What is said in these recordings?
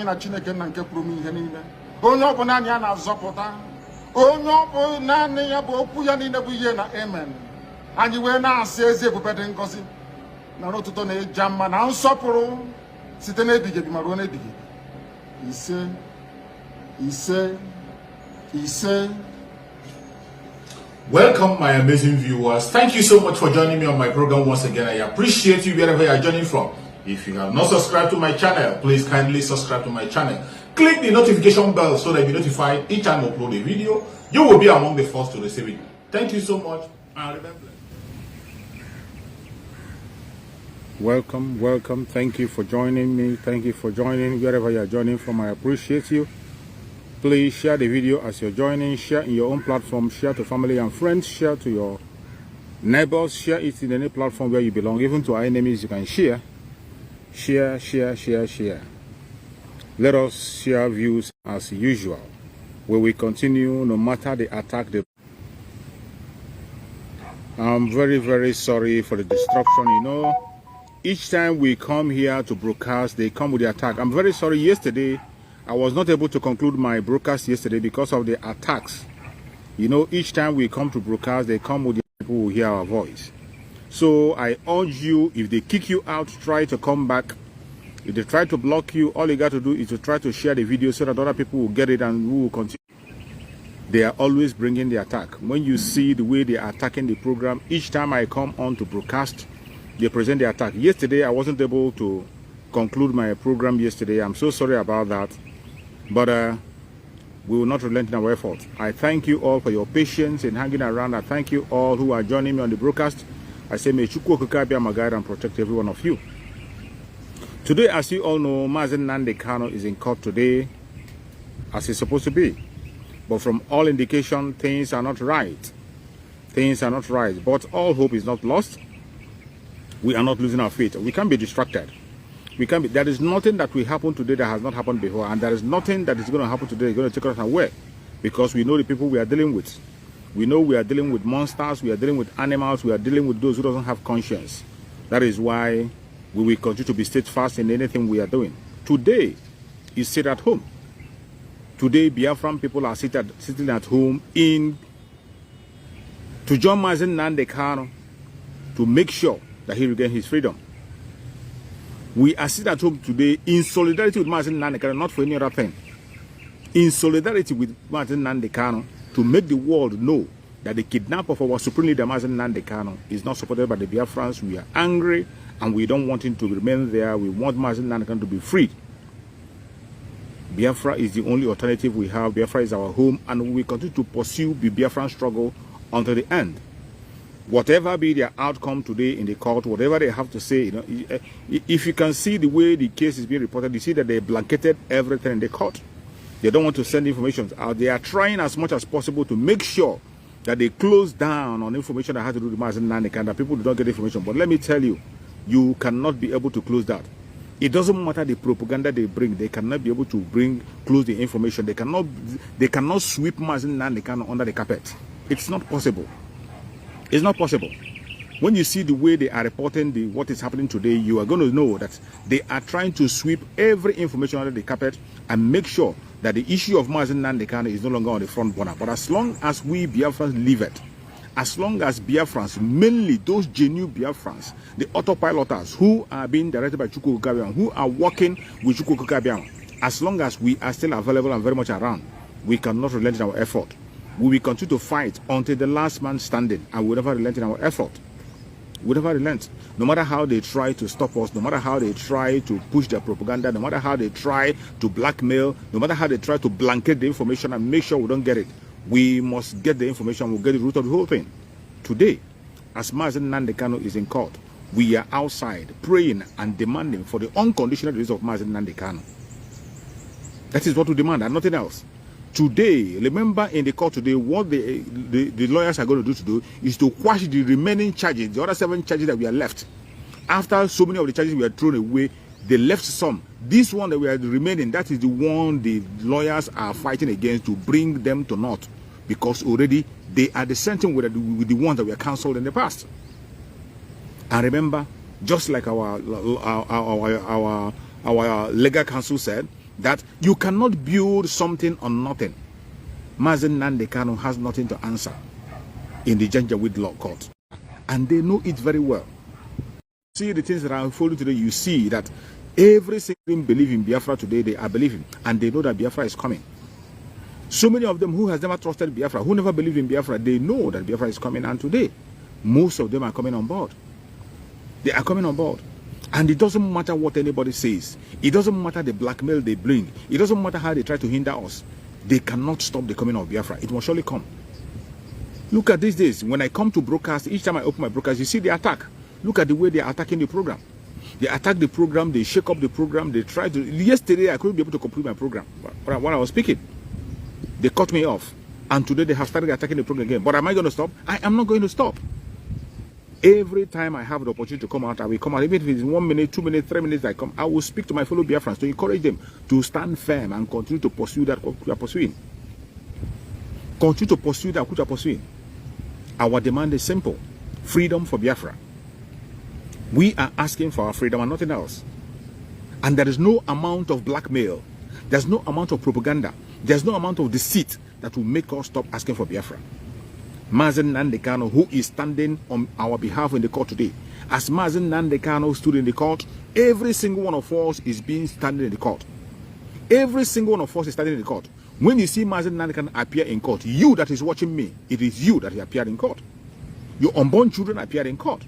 anyị na Chineke na nke pụrụ ihe niile. Onye ọ bụ naanị ya na-azọpụta. Onye ọ bụ naanị ya bụ okwu ya niile bụ ihe na amen. Anyị wee na-asị ezi ebube dị ngọzi na n'ụtụtụ na ịja mma na nsọpụrụ site n'ebighị ebi ma ruo n'ebighị ebi. Ise, ise, ise. Welcome, my amazing viewers. Thank you so much for joining me on my program once again. I appreciate you wherever you are joining from. If you have not subscribed to my channel, please kindly subscribe to my channel. Click the notification bell so that you'll be notified each time I upload a video. You will be among the first to receive it. Thank you so much, and remember. Welcome. Thank you for joining me. Thank you for joining wherever you are joining from. I appreciate you. Please share the video as you're joining. Share in your own platform. Share to family and friends. Share to your neighbors. Share it in any platform where you belong. Even to our enemies, you can share. Share. Let us share views as usual. We will continue no matter the attack. I'm very sorry for the destruction. You know, each time we come here to broadcast, they come with the attack. I'm very sorry. Yesterday, I was not able to conclude my broadcast yesterday because of the attacks. You know, each time we come to broadcast, they come with the people who hear our voice. So I urge you, if they kick you out, try to come back. If they try to block you, all you got to do is to try to share the video so that other people will get it and we will continue. They are always bringing the attack. When you see the way they are attacking the program, each time I come on to broadcast, they present the attack. Yesterday, I wasn't able to conclude my program yesterday. I'm so sorry about that. But we will not relent in our effort. I thank you all for your patience in hanging around. I thank you all who are joining me on the broadcast. I say, may Chukwu Okike be my guide and protect every one of you. Today, as you all know, Mazi Nnamdi Kanu is in court today, as it's supposed to be. But from all indication, things are not right. Things are not right. But all hope is not lost. We are not losing our faith. We can't be distracted. There is nothing that will happen today that has not happened before. And there is nothing that is going to happen today that is going to take us away. Because we know the people we are dealing with. We know we are dealing with monsters, we are dealing with animals, we are dealing with those who don't have conscience. That is why we will continue to be steadfast in anything we are doing. Today is sit at home. Today, Biafran people are sitting at home to join Mazi Nnamdi Kanu to make sure that he regains his freedom. We are sitting at home today in solidarity with Mazi Nnamdi Kanu, not for any other thing. In solidarity with Mazi Nnamdi Kanu, to make the world know that the kidnap of our supreme leader, Mazi Nnamdi Kanu, is not supported by the Biafrans. We are angry and we don't want him to remain there. We want Mazi Nnamdi Kanu to be freed. Biafra is the only alternative we have. Biafra is our home, and we will continue to pursue the Biafran struggle until the end. Whatever be their outcome today in the court, whatever they have to say, you know, if you can see the way the case is being reported, you see that they blanketed everything in the court. They don't want to send information out. They are trying as much as possible to make sure that they close down on information that has to do with Mazi Nnamdi Kanu, that people do not get information. But let me tell you, you cannot be able to close that. It doesn't matter the propaganda they bring. They cannot be able to close the information. They cannot sweep Mazi Nnamdi Kanu under the carpet. It's not possible. It's not possible. When you see the way they are reporting what is happening today, you are going to know that they are trying to sweep every information under the carpet and make sure that the issue of Mazi Nnamdi Kanu is no longer on the front burner. But as long as we Biafrans leave it, as long as Biafrans, mainly those genuine Biafrans, the autopiloters who are being directed by Chukwu Okike, who are working with Chukwu Okike, as long as we are still available and very much around, we cannot relent in our effort. We will continue to fight until the last man standing, and we will never relent in our effort. We will never relent. No matter how they try to stop us, no matter how they try to push their propaganda, no matter how they try to blackmail, no matter how they try to blanket the information and make sure we don't get it, we must get the information, we'll get the root of the whole thing. Today, as Mazi Nnamdi Kanu is in court, we are outside praying and demanding for the unconditional release of Mazi Nnamdi Kanu. That is what we demand and nothing else. Today, remember in the court today, what the lawyers are going to do today is to quash the remaining charges, the other 7 charges that we are left. After so many of the charges were thrown away, they left some. This one that we are remaining, that is the one the lawyers are fighting against to bring them to naught, because already they are the same thing with the ones that were cancelled in the past. And remember, just like our legal counsel said, that you cannot build something on nothing. Mazi Nnamdi Kanu has nothing to answer in the Janjaweed Law Court, and they know it very well. See the things that I unfolding today, you see that every single believe in Biafra today, they are believing, and they know that Biafra is coming. So many of them who has never trusted Biafra, who never believed in Biafra, they know that Biafra is coming, and today, most of them are coming on board. They are coming on board. And it doesn't matter what anybody says. It doesn't matter the blackmail they bring. It doesn't matter how they try to hinder us. They cannot stop the coming of Biafra. It must surely come. Look at these days. When I come to broadcast, each time I open my broadcast, you see the attack. Look at the way they are attacking the program. They attack the program. They shake up the program. They try to... Yesterday, I couldn't be able to complete my program while I was speaking. They cut me off. And today, they have started attacking the program again. But am I going to stop? I am not going to stop. Every time I have the opportunity to come out, I will come out. Even if it's 1 minute, 2 minutes, 3 minutes, I come. I will speak to my fellow Biafrans to encourage them to stand firm and continue to pursue that what we are pursuing. Continue to pursue that which we are pursuing. Our demand is simple: freedom for Biafra. We are asking for our freedom and nothing else. And there is no amount of blackmail, there's no amount of propaganda, there's no amount of deceit that will make us stop asking for Biafra. Mazi Nnamdi Kanu, who is standing on our behalf in the court today, as Mazi Nnamdi Kanu stood in the court, every single one of us is being standing in the court. Every single one of us is standing in the court. When you see Mazi Nnamdi Kanu appear in court, you that is watching me, it is you that appeared in court. Your unborn children appeared in court.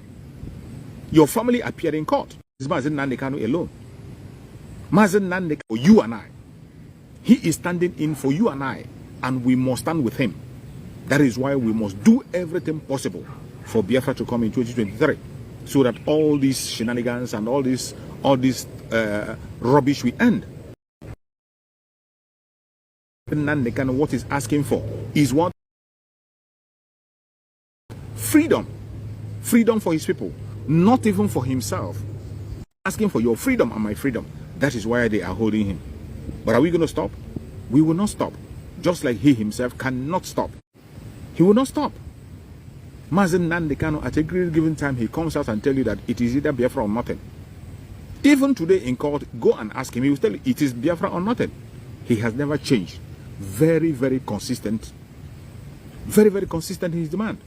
Your family appeared in court. It's Mazi Nnamdi Kanu alone. Mazi Nnamdi Kanu, you and I. He is standing in for you and I, and we must stand with him. That is why we must do everything possible for Biafra to come in 2023, so that all these shenanigans and all this rubbish will end. Nnamdi Kanu, what he's asking for is what? Freedom. Freedom for his people, not even for himself. Asking for your freedom and my freedom. That is why they are holding him. But are we going to stop? We will not stop. Just like he himself cannot stop. He will not stop. Mazi Nnamdi Kanu, at a given time, he comes out and tells you that it is either Biafra or nothing. Even today in court, go and ask him. He will tell you it is Biafra or nothing. He has never changed. Very, very consistent. Very, very consistent in his demand.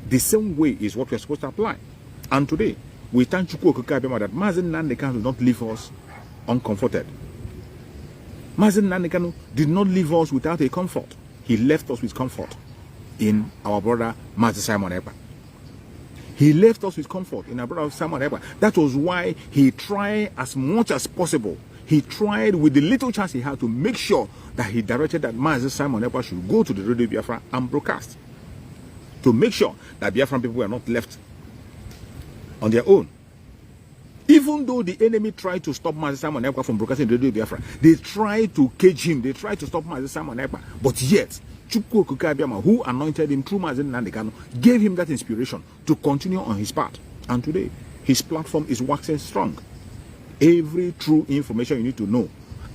The same way is what we are supposed to apply. And today, we thank Chukwu Okike Abiama that Mazi Nnamdi Kanu did not leave us uncomforted. Mazi Nnamdi Kanu did not leave us without a comfort. He left us with comfort in our brother Mazi Simon Ekpa. He left us with comfort in our brother Simon Ekpa. That was why he tried as much as possible. He tried with the little chance he had to make sure that he directed that Mazi Simon Ekpa should go to the Radio Biafra and broadcast. To make sure that Biafran people were not left on their own. Even though the enemy tried to stop Mazi Simon Ekpa from broadcasting Radio Biafra, they tried to cage him, they tried to stop Mazi Simon Ekpa, but yet, Chukwu Okike Abiama, who anointed him through Mazi Nnamdi Kanu, gave him that inspiration to continue on his path. And today, his platform is waxing strong. Every true information you need to know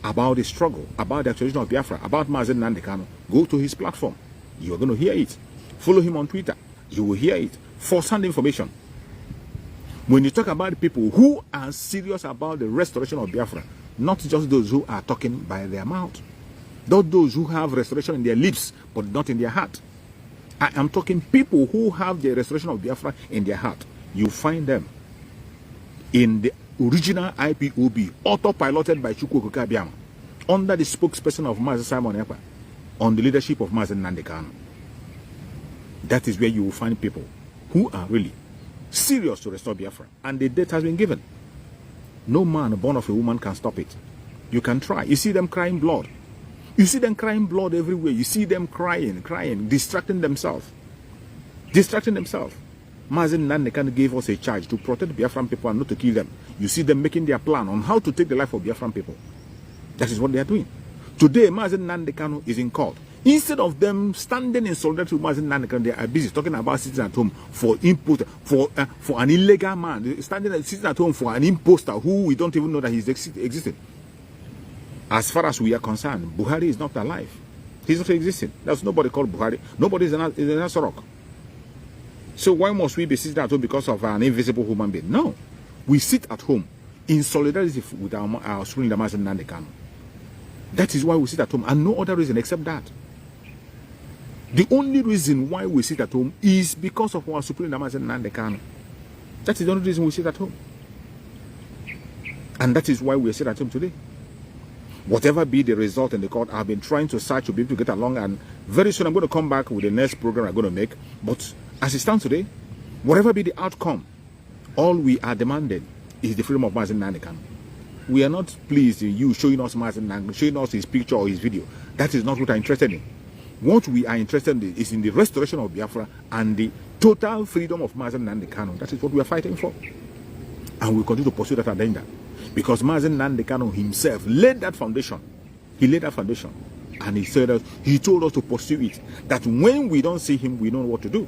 about the struggle, about the actualization of Biafra, about Mazi Nnamdi Kanu, go to his platform. You're going to hear it. Follow him on Twitter. You will hear it. First-hand information. When you talk about people who are serious about the restoration of Biafra, not just those who are talking by their mouth, not those who have restoration in their lips, but not in their heart. I am talking people who have the restoration of Biafra in their heart. You find them in the original IPOB, autopiloted by Chukwu Okike Abiama, under the spokesperson of Mazi Simon Ekpa, on the leadership of Mazi Nnamdi Kanu. That is where you will find people who are really serious to restore Biafra. And the date has been given. No man born of a woman can stop it. You can try. You see them crying blood. You see them crying blood everywhere. You see them crying, distracting themselves. Distracting themselves. Mazi Nnamdi Kanu gave us a charge to protect Biafran people and not to kill them. You see them making their plan on how to take the life of Biafran people. That is what they are doing. Today, Mazi Nnamdi Kanu is in court. Instead of them standing in solidarity with Mazi Nnamdi Kanu, they are busy talking about sitting at home for input, for an illegal man, sitting at home for an imposter who we don't even know that he's existing. As far as we are concerned, Buhari is not alive. He's not existing. There's nobody called Buhari. Nobody is an Asorok. So why must we be sitting at home because of an invisible human being? No. We sit at home in solidarity with our supreme leader, Mazi Nnamdi Kanu. That is why we sit at home, and no other reason except that. The only reason why we sit at home is because of our Supreme Mazi Nnamdi Kanu. That is the only reason we sit at home. And that is why we sit at home today. Whatever be the result in the court, I've been trying to search to be able to get along, and very soon I'm going to come back with the next program I'm going to make. But as it stands today, whatever be the outcome, all we are demanding is the freedom of Mazi Nnamdi Kanu. We are not pleased in you showing us Mazi Nnamdi, showing us his picture or his video. That is not what I'm interested in. What we are interested in is in the restoration of Biafra and the total freedom of Mazi Nnamdi Kanu. That is what we are fighting for. And we continue to pursue that agenda. Because Mazi Nnamdi Kanu himself laid that foundation. He laid that foundation. And he said that he told us to pursue it. That when we don't see him, we know what to do.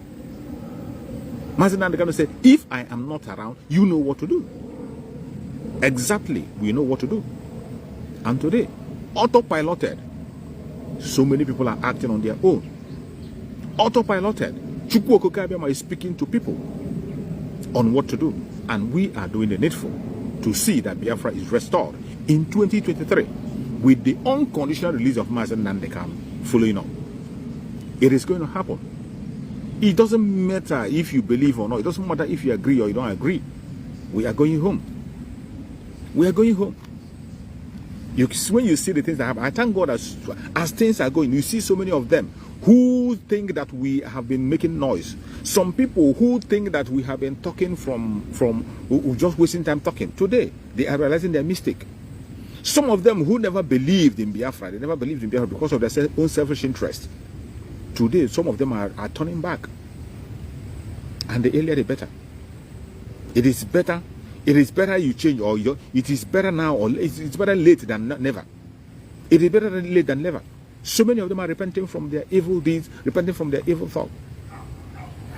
Mazi Nnamdi Kanu said, if I am not around, you know what to do. Exactly, we know what to do. And today, autopiloted, so many people are acting on their own. Autopiloted, Chukwu Okokabiyama is speaking to people on what to do. And we are doing the needful to see that Biafra is restored in 2023 with the unconditional release of Mazi Nnamdi Kanu following up. It is going to happen. It doesn't matter if you believe or not. It doesn't matter if you agree or you don't agree. We are going home. We are going home. When you see the things that happen, I thank God as things are going, you see so many of them who think that we have been making noise. Some people who think that we have been talking who just wasting time talking. Today, they are realizing their mistake. Some of them who never believed in Biafra, they never believed in Biafra because of their own selfish interest. Today, some of them are turning back. And the earlier the better. It is better. It is better you change, or it is better now, or it's better late than never. It is better late than never. So many of them are repenting from their evil deeds, repenting from their evil thought.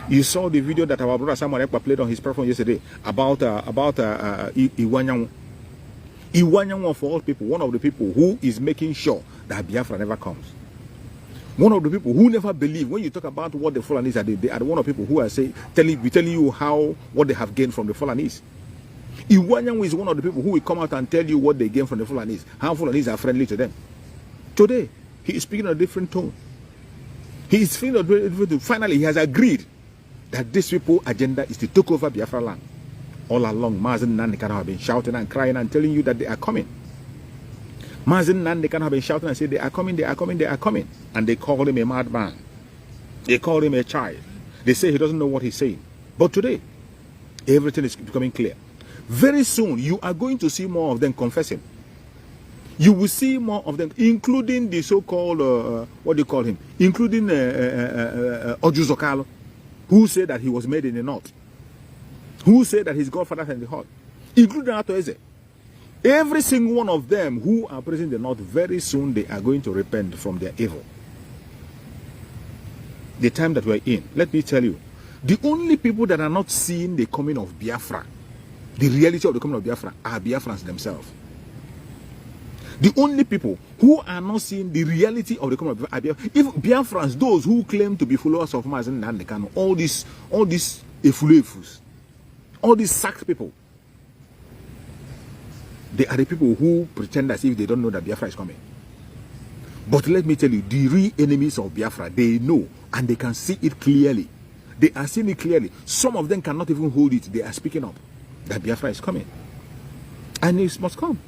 You saw the video that our brother Samuel Ekpa played on his platform yesterday about Iwanyanwu. Iwanyanwu, for all people, one of the people who is making sure that Biafra never comes. One of the people who never believe when you talk about what the Fulanis are, they are one of the people who are telling you what they have gained from the Fulanis. Iwanyanwu is one of the people who will come out and tell you what they gain from the Fulanis, how Fulanis are friendly to them. Today, he is speaking on a different tone. He is feeling a different tone. Finally, he has agreed that this people's agenda is to take over Biafra land. All along, Mazi Nnamdi Kanu have been shouting and crying and telling you that they are coming. Mazi Nnamdi Kanu have been shouting and saying they are coming, they are coming, they are coming. And they call him a madman. They call him a child. They say he doesn't know what he's saying. But today, everything is becoming clear. Very soon, you are going to see more of them confessing. You will see more of them, including the so-called, what do you call him? Including Ojuzokalo, who said that he was made in the north. Who said that his godfather in the heart. Including Atoeze. Every single one of them who are present in the north, very soon they are going to repent from their evil. The time that we're in, let me tell you, the only people that are not seeing the coming of Biafra, the reality of the coming of Biafra, are Biafrans themselves. The only people who are not seeing the reality of the coming of Biafra, if Biafrans, those who claim to be followers of Mazi Nnamdi Kanu, all these efulefus, all these sacked people, they are the people who pretend as if they don't know that Biafra is coming. But let me tell you, the real enemies of Biafra, they know and they can see it clearly. They are seeing it clearly. Some of them cannot even hold it. They are speaking up that Biafra is coming. And it must come.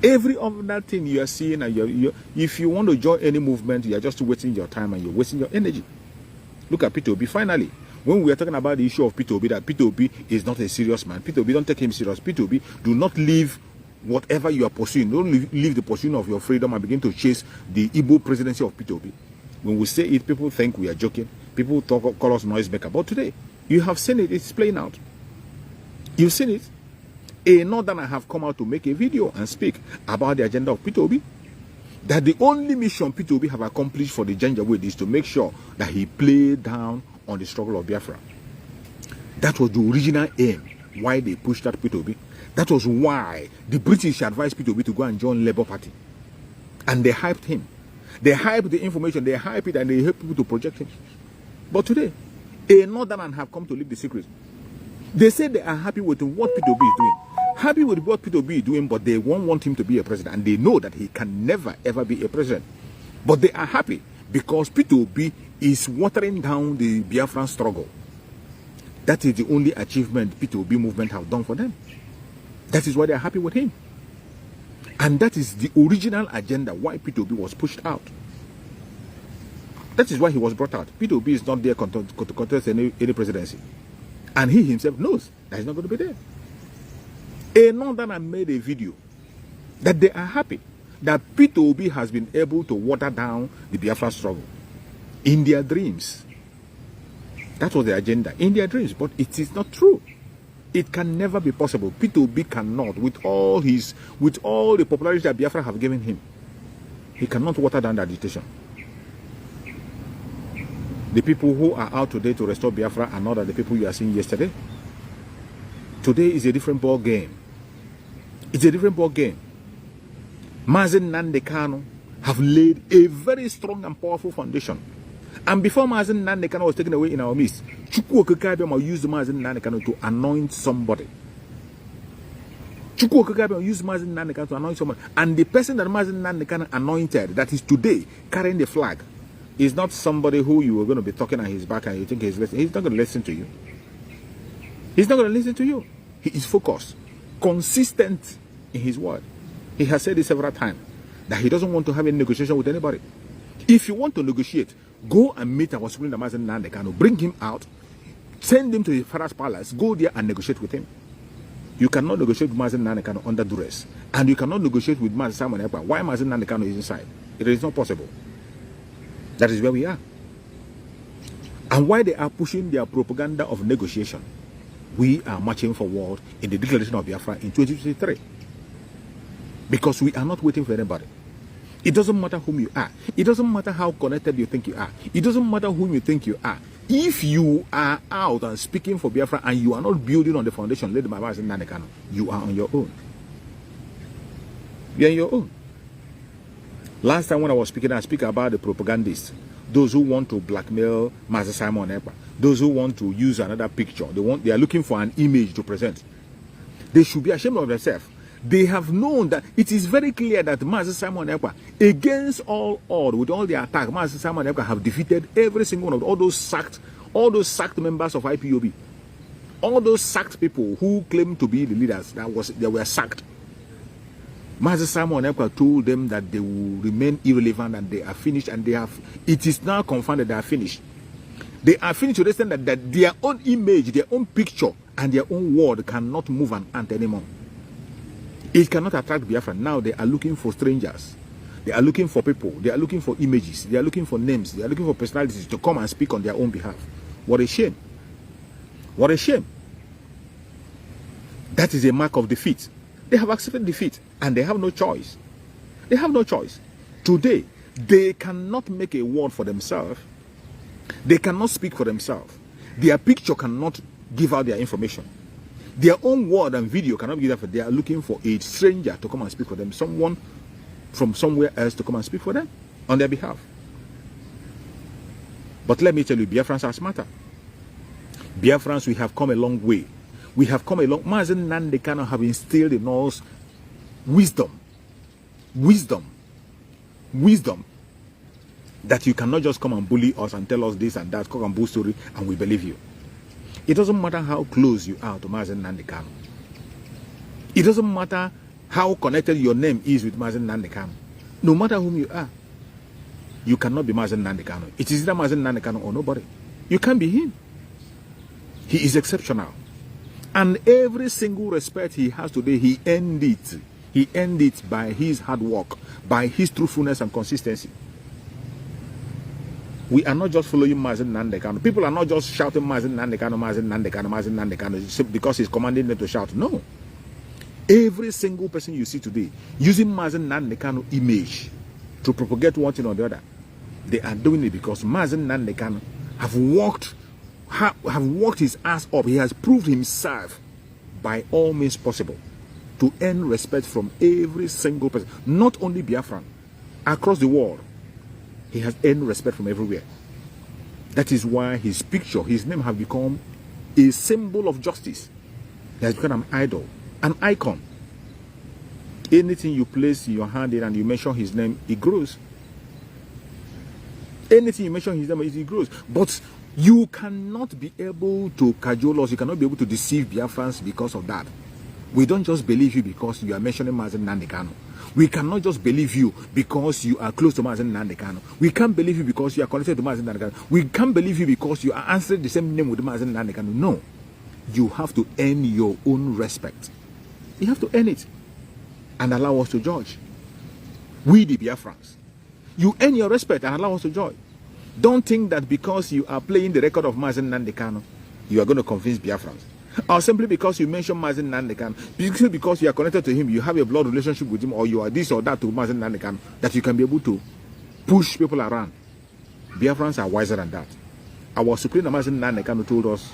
Every other thing you are seeing, and if you want to join any movement, you are just wasting your time and you're wasting your energy. Look at P2B. Finally, when we are talking about the issue of P2B, that P2B is not a serious man. P2B, don't take him serious. P2B, do not leave whatever you are pursuing. Don't leave the pursuit of your freedom and begin to chase the Igbo presidency of P2B. When we say it, people think we are joking. People call us noisemaker. But today, you have seen it. It's playing out. You've seen it. A northerner have come out to make a video and speak about the agenda of P2B. That the only mission P2B have accomplished for the Janjaweed is to make sure that he played down on the struggle of Biafra. That was the original aim why they pushed that P2B. That was why the British advised P2B to go and join Labour Party. And they hyped him. They hyped the information, they hyped it, and they helped people to project him. But today, a northerner have come to leak the secret. They say they are happy with what P2B is doing. happy with what Peter Obi is doing, but they won't want him to be a president. And they know that he can never, ever be a president. But they are happy because Peter Obi is watering down the Biafran struggle. That is the only achievement Peter Obi movement have done for them. That is why they are happy with him. And that is the original agenda why Peter Obi was pushed out. That is why he was brought out. Peter Obi is not there to contest any presidency. And he himself knows that he's not going to be there. Another man made a video that they are happy that Peter Obi has been able to water down the Biafra struggle in their dreams. That was the agenda, in their dreams, but it is not true. It can never be possible. Peter Obi cannot, with all the popularity that Biafra have given him, he cannot water down the agitation. The people who are out today to restore Biafra are not the people you are seeing yesterday. Today is a different ball game. It's a different ball game. Mazi Nnamdi Kanu have laid a very strong and powerful foundation. And before Mazi Nnamdi Kanu was taken away in our midst, Chukwu Okeke Abiama used Mazi Nnamdi Kanu to anoint somebody. Chukwu Okeke Abiama used Mazi Nnamdi Kanu to anoint somebody. And the person that Mazi Nnamdi Kanu anointed, that is today carrying the flag, is not somebody who you were going to be talking at his back and you think he's listening. He's not going to listen to you. He's not going to listen to you. He is focused, consistent in his word. He has said it several times that he doesn't want to have any negotiation with anybody. If you want to negotiate, go and meet our Supreme Mazi Nnamdi Kanu, bring him out, send him to the Father's palace, go there and negotiate with him. You cannot negotiate with Mazi Nnamdi Kanu under duress, and you cannot negotiate with Mazi Simon Ekpa. Why Mazi Nnamdi Kanu is inside? It is not possible. That is where we are. And why they are pushing their propaganda of negotiation, we are marching forward in the declaration of Biafra in 2023. Because we are not waiting for anybody. It doesn't matter whom you are. It doesn't matter how connected you think you are. It doesn't matter whom you think you are. If you are out and speaking for Biafra and you are not building on the foundation laid by Mazi Nnamdi Kanu, you are on your own. You are on your own. Last time when I was speaking, I speak about the propagandists, those who want to blackmail Mazi Simon Ekpa, those who want to use another picture. They are looking for an image to present. They should be ashamed of themselves. They have known that it is very clear that Mazi Simon Ekpa, against all odds, with all the attack, Mazi Simon Ekpa have defeated every single one of all those sacked members of IPOB, all those sacked people who claim to be the leaders that were sacked. Mazi Simon Ekpa told them that they will remain irrelevant and they are finished, and it is now confirmed that they are finished. They are finished to the extent that their own image, their own picture, and their own word cannot move an ant anymore. It cannot attract Biafra. Now they are looking for strangers. They are looking for people. They are looking for images. They are looking for names. They are looking for personalities to come and speak on their own behalf. What a shame. What a shame. That is a mark of defeat. They have accepted defeat and they have no choice. They have no choice. Today, they cannot make a word for themselves. They cannot speak for themselves. Their picture cannot give out their information. Their own word and video cannot give that. They are looking for a stranger to come and speak for them. Someone from somewhere else to come and speak for them on their behalf. But let me tell you, Biafrans are smarter. Biafrans, we have come a long way. We have come along. Mazi Nnamdi Kanu have instilled in us wisdom. That you cannot just come and bully us and tell us this and that, cock and bull story, and we believe you. It doesn't matter how close you are to Mazi Nnamdi Kanu. It doesn't matter how connected your name is with Mazi Nnamdi Kanu. No matter whom you are, you cannot be Mazi Nnamdi Kanu. It is either Mazi Nnamdi Kanu or nobody. You can't be him. He is exceptional. And every single respect he has today, he earned it. He earned it by his hard work, by his truthfulness and consistency. We are not just following Mazi Nnamdi Kanu. People are not just shouting Mazi Nnamdi Kanu, Mazi Nnamdi Kanu, Mazi Nnamdi Kanu because he's commanding them to shout. No. Every single person you see today using Mazi Nnamdi Kanu image to propagate one thing or the other, they are doing it because Mazi Nnamdi Kanu have worked his ass up. He has proved himself by all means possible to earn respect from every single person, not only Biafran, across the world. He has earned respect from everywhere. That is why his picture, his name have become a symbol of justice. He has become an idol An icon. Anything you place your hand in and you mention his name, it grows. Anything you mention his name, it grows. But you cannot be able to cajole us. You cannot be able to deceive Biafrans because of that. We don't just believe you because you are mentioning Mazi Nnamdi Kanu. We cannot just believe you because you are close to Mazi Nnamdi Kanu. We can't believe you because you are connected to Mazi Nnamdi Kanu. We can't believe you because you are answering the same name with Mazi Nnamdi Kanu. No. You have to earn your own respect. You have to earn it and allow us to judge. We the Biafrans. You earn your respect and allow us to judge. Don't think that because you are playing the record of Mazi Nnamdi Kanu, you are going to convince Biafrans. Or simply because you mention Mazi Nnamdi Kanu, simply because you are connected to him, you have a blood relationship with him, or you are this or that to Mazi Nnamdi Kanu, that you can be able to push people around. Biafrans are wiser than that. Our Supreme Mazi Nnamdi Kanu told us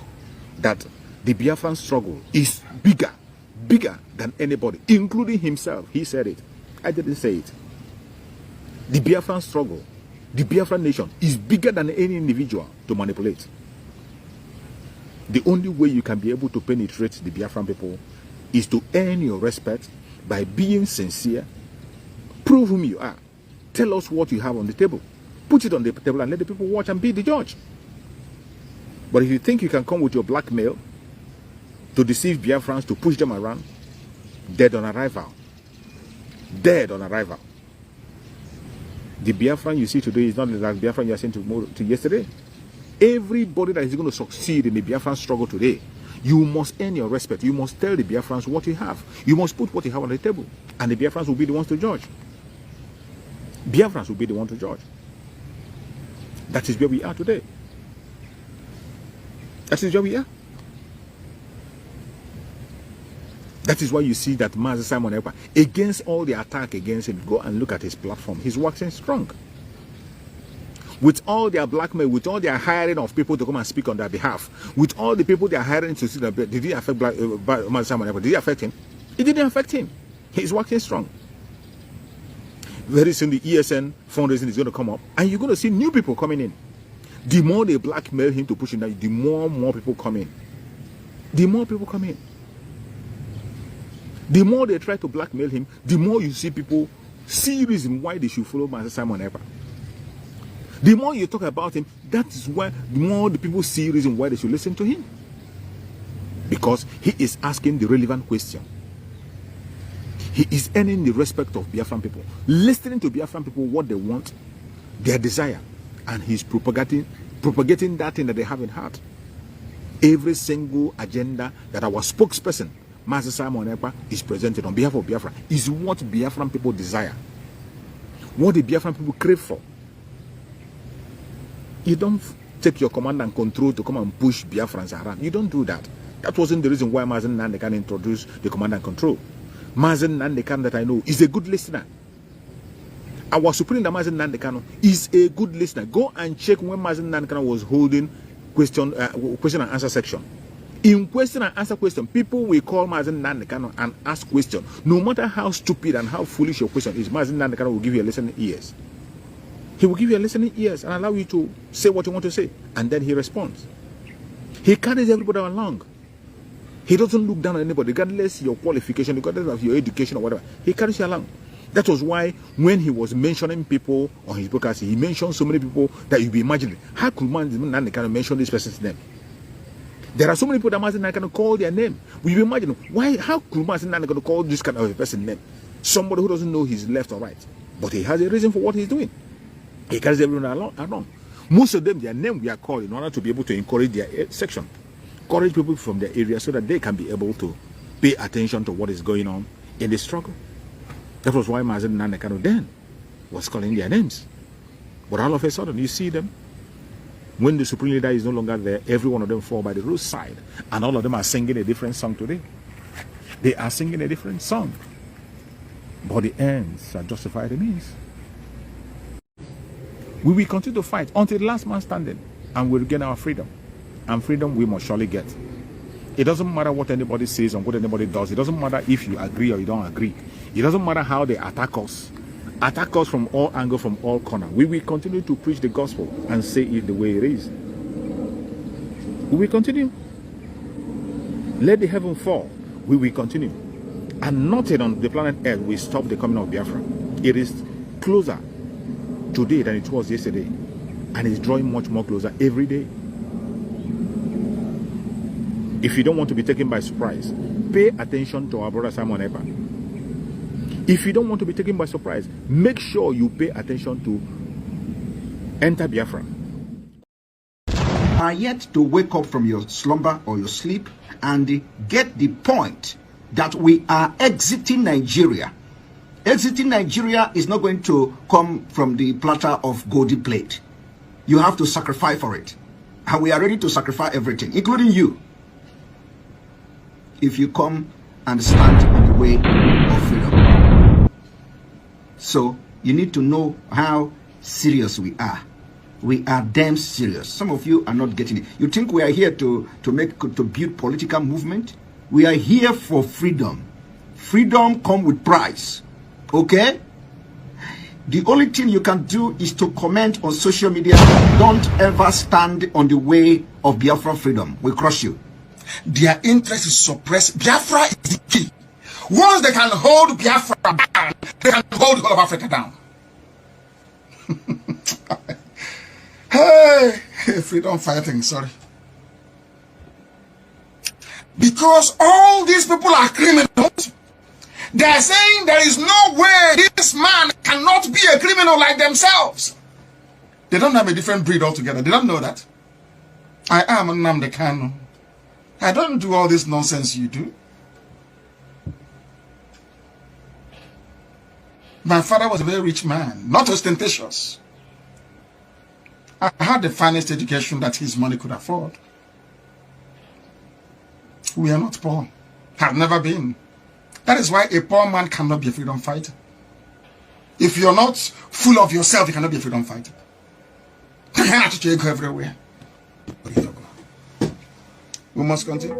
that the Biafran struggle is bigger than anybody, including himself. He said it. I didn't say it. The Biafran struggle, the Biafran nation is bigger than any individual to manipulate. The only way you can be able to penetrate the Biafran people is to earn your respect by being sincere. Prove whom you are. Tell us what you have on the table. Put it on the table and let the people watch and be the judge. But if you think you can come with your blackmail to deceive Biafrans, to push them around, dead on arrival. Dead on arrival. The Biafran you see today is not the Biafran you are seeing to yesterday. Everybody that is going to succeed in the Biafran struggle today, you must earn your respect. You must tell the Biafrans what you have. You must put what you have on the table. And the Biafrans will be the ones to judge. Biafrans will be the ones to judge. That is where we are today. That is where we are. That is why you see that Mazi Simon Ekpa, against all the attack against him, go and look at his platform. He's waxing strong. With all their blackmail, with all their hiring of people to come and speak on their behalf, with all the people they are hiring to see that, did it affect Mazi Simon Ekpa? Did it affect him? It didn't affect him. He's waxing strong. Very soon the ESN fundraising is going to come up, and you're going to see new people coming in. The more they blackmail him to push him down, the more people come in. The more people come in. The more they try to blackmail him, the more you see people see reason why they should follow Mazi Simon Ekpa. The more you talk about him, that is why the more the people see reason why they should listen to him. Because he is asking the relevant question. He is earning the respect of Biafran people. Listening to Biafran people what they want, their desire. And he's propagating that thing that they have in heart. Every single agenda that our spokesperson, Mazi Simon Ekpa, is presented on behalf of Biafra is what Biafran people desire. What the Biafran people crave for. You don't take your command and control to come and push Biafrans around. You don't do that. That wasn't the reason why Mazi Nnamdi Kanu introduced the command and control. Mazi Nnamdi Kanu that I know is a good listener. Our Supreme Mazi Nnamdi Kanu is a good listener. Go and check when Mazi Nnamdi Kanu was holding question and answer section. In question and answer question, people will call Mazi Nnamdi Kanu and ask questions. No matter how stupid and how foolish your question is, Mazi Nnamdi Kanu will give you a listening ears. He will give you a listening ears and allow you to say what you want to say. And then he responds. He carries everybody along. He doesn't look down on anybody, regardless of your qualification, regardless of your education or whatever. He carries you along. That was why when he was mentioning people on his broadcast, he mentioned so many people that you'll be imagining. How could Mazi Nnamdi Kanu mention this person's name? There are so many people that Mazi Nnamdi Kanu call their name. Will you imagine how could Mazi Nnamdi Kanu call this kind of a person's name? Somebody who doesn't know his left or right. But he has a reason for what he's doing. He carries everyone along. Most of them, their name we are called in order to be able to encourage their section. Encourage people from their area so that they can be able to pay attention to what is going on in the struggle. That was why Mazi Nnamdi Kanu then was calling their names. But all of a sudden, you see them. When the Supreme Leader is no longer there, every one of them fall by the roadside. And all of them are singing a different song today. They are singing a different song. But the ends shall justify the means. We will continue to fight until the last man standing, and we'll regain our freedom. And freedom we must surely get. It doesn't matter what anybody says or what anybody does. It doesn't matter if you agree or you don't agree. It doesn't matter how they attack us. Attack us from all angles, from all corners. We will continue to preach the gospel and say it the way it is. We will continue. Let the heaven fall. We will continue. And nothing on the planet Earth will stop the coming of Biafra. It is closer today than it was yesterday. And it's drawing much more closer every day. If you don't want to be taken by surprise, pay attention to our brother Simon Epa. If you don't want to be taken by surprise, make sure you pay attention to Enter Biafra. Are yet to wake up from your slumber or your sleep and get the point that we are exiting Nigeria. Exiting Nigeria is not going to come from the platter of golden plate. You have to sacrifice for it. And we are ready to sacrifice everything, including you, if you come and stand in the way of freedom. So you need to know how serious we are. We are damn serious. Some of you are not getting it. You think we are here to build political movement? We are here for freedom. Freedom comes with price. Okay? The only thing you can do is to comment on social media. Don't ever stand on the way of Biafra freedom. We crush you. Their interest is suppressed. Biafra is the key. Once they can hold Biafra down, they can hold the whole of Africa down. Hey, freedom fighting, sorry. Because all these people are criminals, they are saying there is no way this man cannot be a criminal like themselves. They don't have a different breed altogether. They don't know that. I am Nnamdi Kanu. I don't do all this nonsense you do. My father was a very rich man, not ostentatious. I had the finest education that his money could afford. We are not poor. Have never been. That is why a poor man cannot be a freedom fighter. If you're not full of yourself, you cannot be a freedom fighter. You have to go everywhere. We must continue.